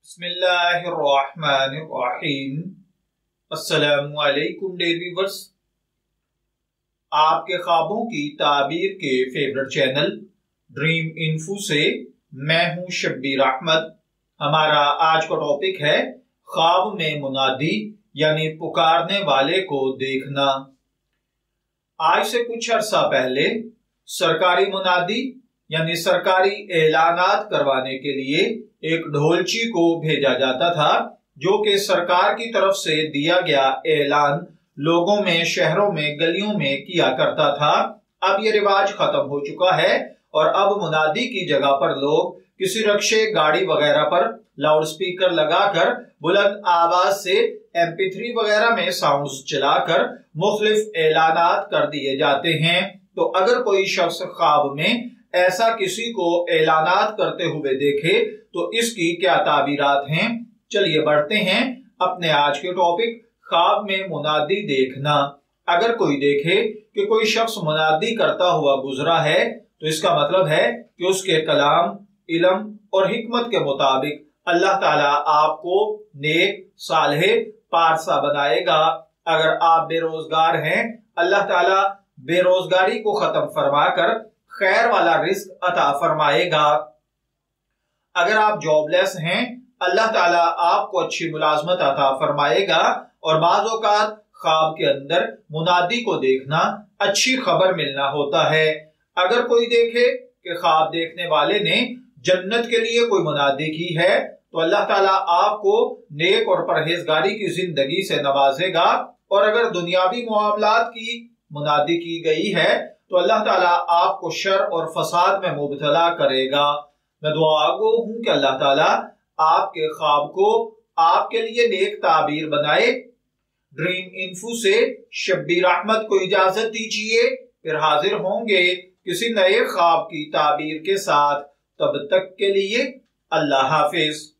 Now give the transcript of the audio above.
बिस्मिल्लाहिर्रहमानिर्रहीम। अस्सलामुअलैकुम dear viewers, आपके ख्वाबों की ताबीर के फेवरेट चैनल ड्रीम इन्फो से मैं हूं शब्बीर अहमद। हमारा आज का टॉपिक है ख्वाब में मुनादी यानी पुकारने वाले को देखना। आज से कुछ अर्सा पहले सरकारी मुनादी यानी सरकारी ऐलानात करवाने के लिए एक ढोलची को भेजा जाता था, जो कि सरकार की तरफ से दिया गया ऐलान लोगों में, शहरों में, गलियों में किया करता था। अब ये रिवाज खत्म हो चुका है और अब मुनादी की जगह पर लोग किसी रक्शे, गाड़ी वगैरह पर लाउड स्पीकर लगाकर बुलंद आवाज से MP3 वगैरह में साउंड्स चलाकर मुख्तलिफ ऐलानात कर दिए जाते हैं। तो अगर कोई शख्स ख्वाब में ऐसा किसी को ऐलानात करते हुए देखे तो इसकी क्या ताबीरात हैं, चलिए बढ़ते हैं अपने आज के टॉपिक ख्वाब में मुनादी देखना। अगर कोई देखे कि कोई शख्स मुनादी करता हुआ गुजरा है तो इसका मतलब है कि उसके कलाम, इल्म और हिकमत के मुताबिक अल्लाह ताला आपको नेक, सालेह, पारसा बनाएगा। अगर आप बेरोजगार हैं, अल्लाह ताला बेरोजगारी को खत्म फरमाकर खैर वाला रिस्क अता फरमाएगा। अगर आप जॉबलेस हैं, अल्लाह ताला आपको अच्छी मुलाजमत अता फरमाएगा। और बाज़ औक़ात ख्वाब के अंदर मुनादी को देखना अच्छी खबर मिलना होता है। अगर कोई देखे कि ख्वाब देखने वाले ने जन्नत के लिए कोई मुनादी की है तो अल्लाह ताला आपको नेक और परहेजगारी की जिंदगी से नवाजेगा। और अगर दुनियावी मामलात की मुनादी की गई है तो अल्लाह ताला आपको शर और फसाद में मुब्तला करेगा। मैं दुआगो हूं कि अल्लाह ताला आपके ख्वाब को आपके लिए नेक ताबीर बनाए। ड्रीम इन्फो से शब्बीर अहमद को इजाजत दीजिए, फिर हाजिर होंगे किसी नए ख्वाब की ताबीर के साथ। तब तक के लिए अल्लाह हाफिज।